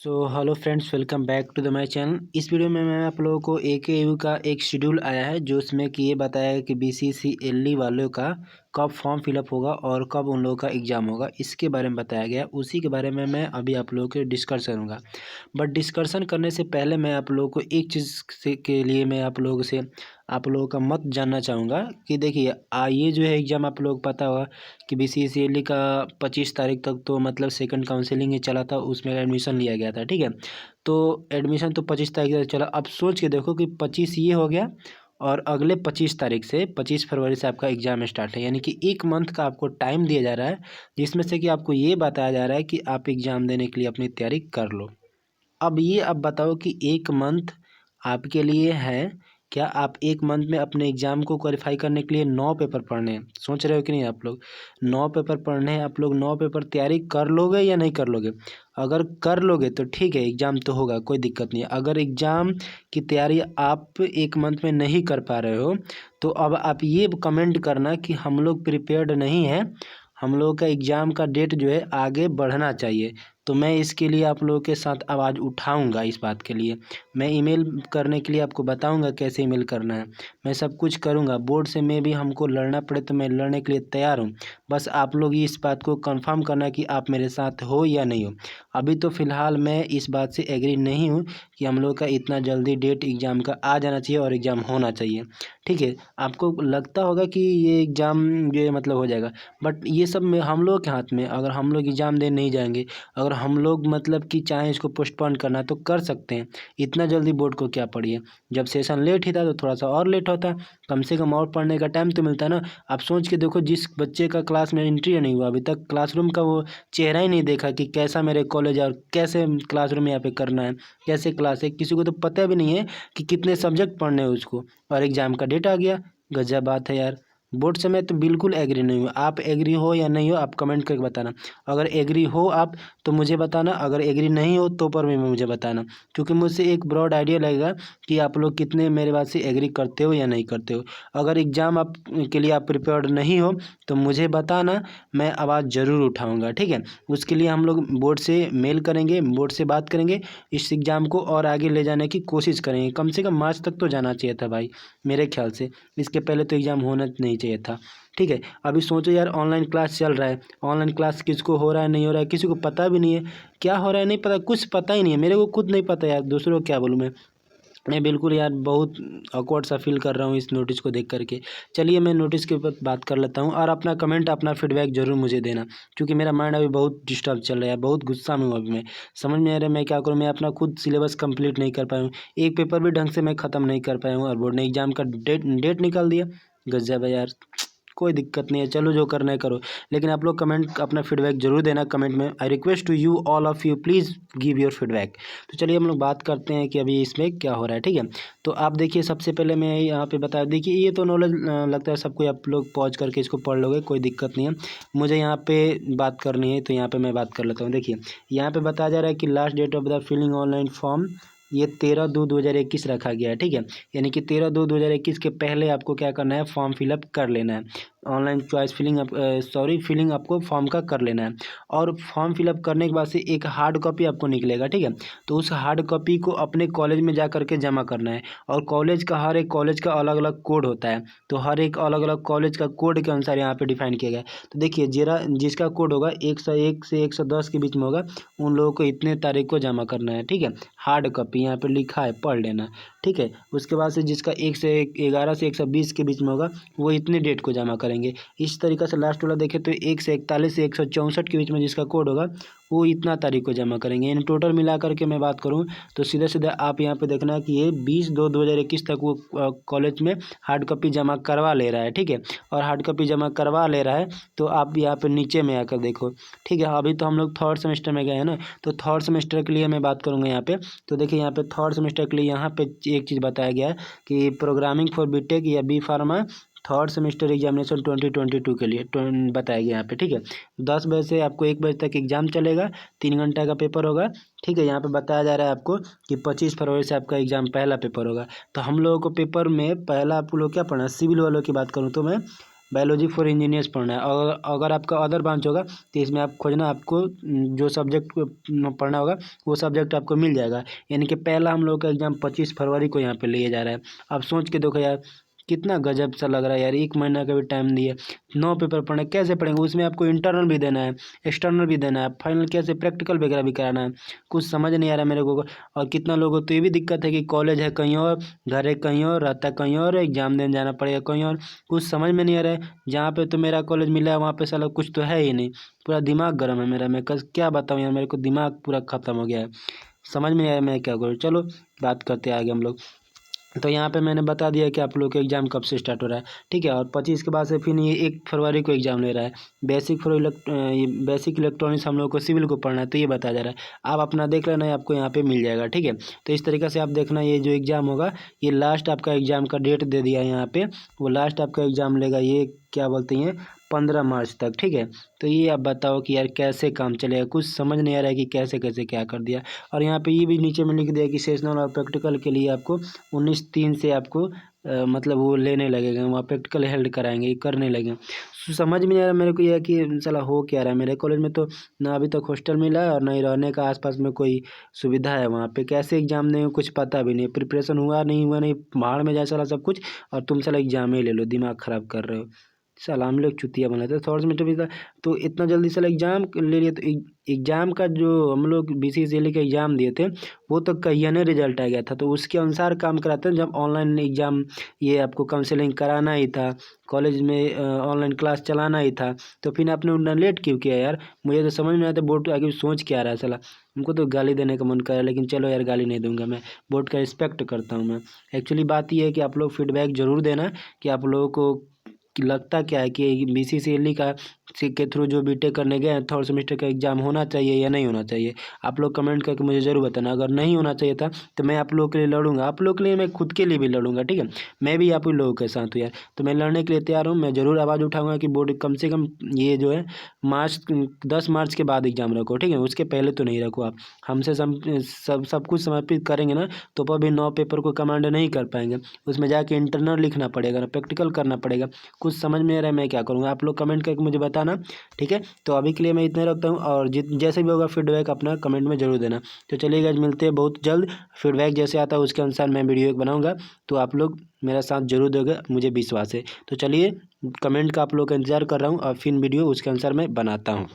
Hello friends, welcome back to the my channel. इस video में मैं आप लोगों को एकेयू का एक शेड्यूल आया है जो उसमें कि ये बताया है कि बीसीसीएलई वालों का कब फॉर्म फिलअप होगा और कब उन लोगों का एग्ज़ाम होगा, इसके बारे में बताया गया। उसी के बारे में मैं अभी आप लोगों के डिस्कस करूँगा। बट डिस्कशन करने से पहले मैं आप लोगों को एक चीज़ से के लिए मैं आप लोगों का मत जानना चाहूँगा कि देखिए ये जो है एग्ज़ाम आप लोग पता होगा कि बीसीसीएलई का 25 तारीख तक तो मतलब सेकंड काउंसलिंग ही चला था, उसमें एडमिशन लिया गया था। ठीक है, तो एडमिशन तो 25 तारीख तक चला। अब सोच के देखो कि 25 ये हो गया और अगले 25 तारीख से 25 फरवरी से आपका एग्ज़ाम स्टार्ट है, यानी कि एक मंथ का आपको टाइम दिया जा रहा है, जिसमें से कि आपको ये बताया जा रहा है कि आप एग्ज़ाम देने के लिए अपनी तैयारी कर लो। अब बताओ कि एक मंथ आपके लिए है, क्या आप एक मंथ में अपने एग्ज़ाम को क्वालिफाई करने के लिए 9 पेपर पढ़ने हैं? सोच रहे हो कि नहीं आप लोग? 9 पेपर पढ़ने हैं, आप लोग 9 पेपर तैयारी कर लोगे या नहीं कर लोगे? अगर कर लोगे तो ठीक है, एग्ज़ाम तो होगा, कोई दिक्कत नहीं है। अगर एग्ज़ाम की तैयारी आप एक मंथ में नहीं कर पा रहे हो, तो अब आप ये कमेंट करना कि हम लोग प्रिपेयर्ड नहीं हैं, हम लोगों का एग्ज़ाम का डेट जो है आगे बढ़ना चाहिए। तो मैं इसके लिए आप लोगों के साथ आवाज़ उठाऊंगा। इस बात के लिए मैं ईमेल करने के लिए आपको बताऊंगा कैसे ईमेल करना है। मैं सब कुछ करूंगा, बोर्ड से मैं भी हमको लड़ना पड़े तो मैं लड़ने के लिए तैयार हूं। बस आप लोग इस बात को कंफर्म करना कि आप मेरे साथ हो या नहीं हो। अभी तो फ़िलहाल मैं इस बात से एग्री नहीं हूँ कि हम लोग का इतना जल्दी डेट एग्ज़ाम का आ जाना चाहिए और एग्ज़ाम होना चाहिए। ठीक है, आपको लगता होगा कि ये एग्ज़ाम जो है मतलब हो जाएगा, बट ये सब में हम लोग के हाथ में। अगर हम लोग एग्ज़ाम देने नहीं जाएंगे, अगर हम लोग मतलब कि चाहें इसको पोस्टपोन करना तो कर सकते हैं। इतना जल्दी बोर्ड को क्या पढ़िए, जब सेशन लेट ही था तो थोड़ा सा और लेट होता, कम से कम और पढ़ने का टाइम तो मिलता ना। आप सोच के देखो, जिस बच्चे का क्लास में एंट्री नहीं हुआ, अभी तक क्लासरूम का वो चेहरा ही नहीं देखा कि कैसा मेरे कॉलेज है और कैसे क्लासरूम यहाँ पे करना है, कैसे क्लास है, किसी को तो पता भी नहीं है कि कितने सब्जेक्ट पढ़ने हैं उसको, और एग्ज़ाम का डेट आ गया। गजब बात है यार। बोर्ड से मैं तो बिल्कुल एग्री नहीं हूँ। आप एग्री हो या नहीं हो, आप कमेंट करके बताना। अगर एग्री हो आप तो मुझे बताना, अगर एग्री नहीं हो तो पर में मुझे बताना, क्योंकि मुझसे एक ब्रॉड आइडिया लगेगा कि आप लोग कितने मेरे बात से एग्री करते हो या नहीं करते हो। अगर एग्ज़ाम आप के लिए आप प्रिपेयर्ड नहीं हो तो मुझे बताना, मैं आवाज़ ज़रूर उठाऊँगा। ठीक है, उसके लिए हम लोग बोर्ड से मेल करेंगे, बोर्ड से बात करेंगे, इस एग्ज़ाम को और आगे ले जाने की कोशिश करेंगे। कम से कम मार्च तक तो जाना चाहिए था भाई, मेरे ख्याल से। इसके पहले तो एग्ज़ाम होना नहीं चाहिए था। ठीक है, अभी सोचो यार, ऑनलाइन क्लास चल रहा है, ऑनलाइन क्लास किसको हो रहा है नहीं हो रहा है किसी को पता भी नहीं है। क्या हो रहा है नहीं पता, कुछ पता ही नहीं है, मेरे को खुद नहीं पता यार, दूसरों को क्या बोलूँ मैं बिल्कुल यार बहुत ऑकवर्ड सा फील कर रहा हूँ इस नोटिस को देख करके। चलिए मैं नोटिस के ऊपर बात कर लेता हूँ, और अपना कमेंट अपना फीडबैक ज़रूर मुझे देना, क्योंकि मेरा माइंड अभी बहुत डिस्टर्ब चल रहा है, बहुत गुस्सा में हूँ अभी मैं। समझ में आ रहा है मैं क्या करूँ, मैं अपना खुद सिलेबस कंप्लीट नहीं कर पाया हूँ, एक पेपर भी ढंग से मैं ख़त्म नहीं कर पाया हूँ, और बोर्ड ने एग्ज़ाम का डेट निकाल दिया। गज़ब है यार। कोई दिक्कत नहीं है, चलो जो करना है करो, लेकिन आप लोग कमेंट अपना फीडबैक जरूर देना कमेंट में। I request to you, all of you, please give your feedback. तो चलिए हम लोग बात करते हैं कि अभी इसमें क्या हो रहा है। ठीक है, तो आप देखिए, सबसे पहले मैं यहाँ पे बता, देखिए ये तो नॉलेज लगता है सबको, आप लोग पॉज करके इसको पढ़ लोगे, कोई दिक्कत नहीं है। मुझे यहाँ पे बात करनी है तो यहाँ पे मैं बात कर लेता हूँ। देखिए यहाँ पे बताया जा रहा है कि last date of the filling online form ये 13/2/2021 रखा गया है। ठीक है, यानी कि 13/2/2021 के पहले आपको क्या करना है, फॉर्म फिलअप कर लेना है। ऑनलाइन चॉइस फिलिंग फिलिंग आपको फॉर्म का कर लेना है, और फॉर्म फिलअप करने के बाद से एक हार्ड कॉपी आपको निकलेगा। ठीक है, तो उस हार्ड कॉपी को अपने कॉलेज में जा करके जमा करना है, और हर एक कॉलेज का अलग अलग कोड होता है, तो हर एक अलग अलग कॉलेज का कोड के अनुसार यहाँ पे डिफाइन किया गया है। तो देखिए जिसका कोड होगा 101 से 110 के बीच में होगा, उन लोगों को इतने तारीख को जमा करना है। ठीक है, हार्ड कॉपी यहाँ पे लिखा है, पढ़ लेना। ठीक है, उसके बाद से जिसका 11 से 120 के बीच में होगा, वो इतने डेट को जमा करेंगे। इस तरीक़े से लास्ट वाला देखें तो 1 से 41 से 164 के बीच में जिसका कोड होगा, वो इतना तारीख को जमा करेंगे। इन टोटल मिला करके मैं बात करूँ तो सीधा सीधा आप यहाँ पे देखना कि ये 20/2/2021 तक वो कॉलेज में हार्ड कॉपी जमा करवा ले रहा है। ठीक है, और हार्ड कॉपी जमा करवा ले रहा है तो आप यहाँ पे नीचे में आकर देखो। ठीक है, अभी तो हम लोग थर्ड सेमेस्टर में गए हैं ना, तो थर्ड सेमेस्टर के लिए मैं बात करूँगा यहाँ पे। तो देखिए यहाँ पे थर्ड सेमेस्टर के लिए यहाँ पे एक चीज़ बताया गया है कि प्रोग्रामिंग फॉर बीटेक या B pharma third semester examination 2022 के लिए बताया गया यहाँ पे। ठीक है, 10 बजे से आपको 1 बजे तक एग्ज़ाम चलेगा, 3 घंटा का पेपर होगा। ठीक है, यहाँ पे बताया जा रहा है आपको कि 25 फरवरी से आपका एग्ज़ाम पहला पेपर होगा। तो हम लोगों को पेपर में पहला आप लोग क्या पढ़ना है, सिविल वालों की बात करूँ तो मैं बायोलॉजी फॉर इंजीनियर्स पढ़ना है। और अगर आपका अदर ब्रांच होगा तो इसमें आप खोजना, आपको जो सब्जेक्ट पढ़ना होगा वो सब्जेक्ट आपको मिल जाएगा। यानी कि पहला हम लोग का एग्ज़ाम 25 फरवरी को यहाँ पे लिया जा रहा है। आप सोच के देखो यार, कितना गजब सा लग रहा है यार, 1 महीना का भी टाइम दिया, 9 पेपर पढ़ना, कैसे पढ़ेंगे? उसमें आपको इंटरनल भी देना है, एक्सटर्नल भी देना है, फाइनल कैसे प्रैक्टिकल वगैरह भी कराना है। कुछ समझ नहीं आ रहा मेरे को। और कितना लोगों को तो ये भी दिक्कत है कि कॉलेज है कहीं और, घर है कहीं और, रहता है कहीं और, एग्जाम देने जाना पड़ेगा कहीं और। कुछ समझ में नहीं आ रहा है। जहाँ पे तो मेरा कॉलेज मिला है वहाँ पे साला कुछ तो है ही नहीं। पूरा दिमाग गर्म है मेरा, मैं क्या बताऊँ यार, मेरे को दिमाग पूरा ख़त्म हो गया है। समझ में नहीं आया मैं क्या करूँ। चलो बात करते हैं आगे हम लोग। तो यहाँ पे मैंने बता दिया कि आप लोग का एग्ज़ाम कब से स्टार्ट हो रहा है, ठीक है। और 25 के बाद से फिर ये 1 फरवरी को एग्ज़ाम ले रहा है। बेसिक इलेक्ट्रॉनिक्स हम लोग को सिविल को पढ़ना है, तो ये बताया जा रहा है। आप अपना देख लेना है, आपको यहाँ पे मिल जाएगा, ठीक है। तो इस तरीके से आप देखना, ये जो एग्ज़ाम होगा ये लास्ट आपका एग्ज़ाम का डेट दे दिया है यहाँ पे। वो लास्ट आपका एग्ज़ाम लेगा, ये क्या बोलते हैं, 15 मार्च तक, ठीक है। तो ये आप बताओ कि यार कैसे काम चलेगा, कुछ समझ नहीं आ रहा है कि कैसे कैसे क्या कर दिया। और यहाँ पे ये भी नीचे में लिख दिया कि सेशनल और प्रैक्टिकल के लिए आपको 19/3 से आपको मतलब वो लेने लगेगा, वहाँ प्रैक्टिकल हेल्ड कराएंगे, करने लगे। समझ में नहीं आ रहा मेरे को यह कि साला हो क्या रहा है। मेरे कॉलेज में तो ना अभी तक हॉस्टल मिला है और ना ही रहने का आसपास में कोई सुविधा है। वहाँ पे कैसे एग्जाम देंगे कुछ पता भी नहीं, प्रिपरेशन हुआ नहीं, भाड़ में जाए साला सब कुछ, और तुम साला एग्जाम ही ले लो, दिमाग ख़राब कर रहे हो। साला हम लोग चुतिया बनाते हैं। थर्ड सेमेस्टर भी था तो इतना जल्दी साला एग्ज़ाम ले लिए। तो एग्ज़ाम का जो हम लोग BCCLE का एग्ज़ाम दिए थे वो तो कहियाने रिजल्ट आ गया था, तो उसके अनुसार काम कराते हैं। जब ऑनलाइन एग्ज़ाम ये आपको काउंसलिंग कराना ही था, कॉलेज में ऑनलाइन क्लास चलाना ही था, तो फिर आपने उतना लेट क्यों किया यार? मुझे तो समझ नहीं आता बोर्ड आगे सोच क्या रहा है साला। हमको तो गाली देने का मन कर रहा है, लेकिन चलो यार गाली नहीं दूंगा मैं, बोर्ड का रिस्पेक्ट करता हूँ मैं। एक्चुअली बात ये है कि आप लोग फीडबैक ज़रूर देना कि आप लोगों को कि लगता क्या है कि BCCLE का के थ्रू जो बीटेक करने गए हैं, थर्ड सेमेस्टर का एग्ज़ाम होना चाहिए या नहीं होना चाहिए। आप लोग कमेंट करके मुझे ज़रूर बताना। अगर नहीं होना चाहिए था तो मैं आप लोगों के लिए लड़ूंगा, आप लोगों के लिए, मैं खुद के लिए भी लड़ूंगा, ठीक है। मैं भी आप ही लोगों के साथ हूँ यार, तो मैं लड़ने के लिए तैयार हूँ। मैं ज़रूर आवाज़ उठाऊंगा कि बोर्ड कम से कम ये जो है 10 मार्च के बाद एग्ज़ाम रखो, ठीक है, उसके पहले तो नहीं रखो। आप हमसे सब कुछ समर्पित करेंगे ना, तो अभी 9 पेपर को कमांड नहीं कर पाएंगे। उसमें जाके इंटरनल लिखना पड़ेगा ना, प्रैक्टिकल करना पड़ेगा। कुछ समझ में आ रहा है मैं क्या करूँगा, आप लोग कमेंट करके मुझे बताना, ठीक है। तो अभी के लिए मैं इतना रखता हूँ, और जैसे भी होगा फीडबैक अपना कमेंट में ज़रूर देना। तो चलिए गाइस, मिलते हैं बहुत जल्द। फीडबैक जैसे आता है उसके अनुसार मैं वीडियो बनाऊँगा, तो आप लोग मेरा साथ जरूर दोगे, मुझे विश्वास है। तो चलिए, कमेंट का आप लोग का इंतज़ार कर रहा हूँ और फिर वीडियो उसके अनुसार मैं बनाता हूँ।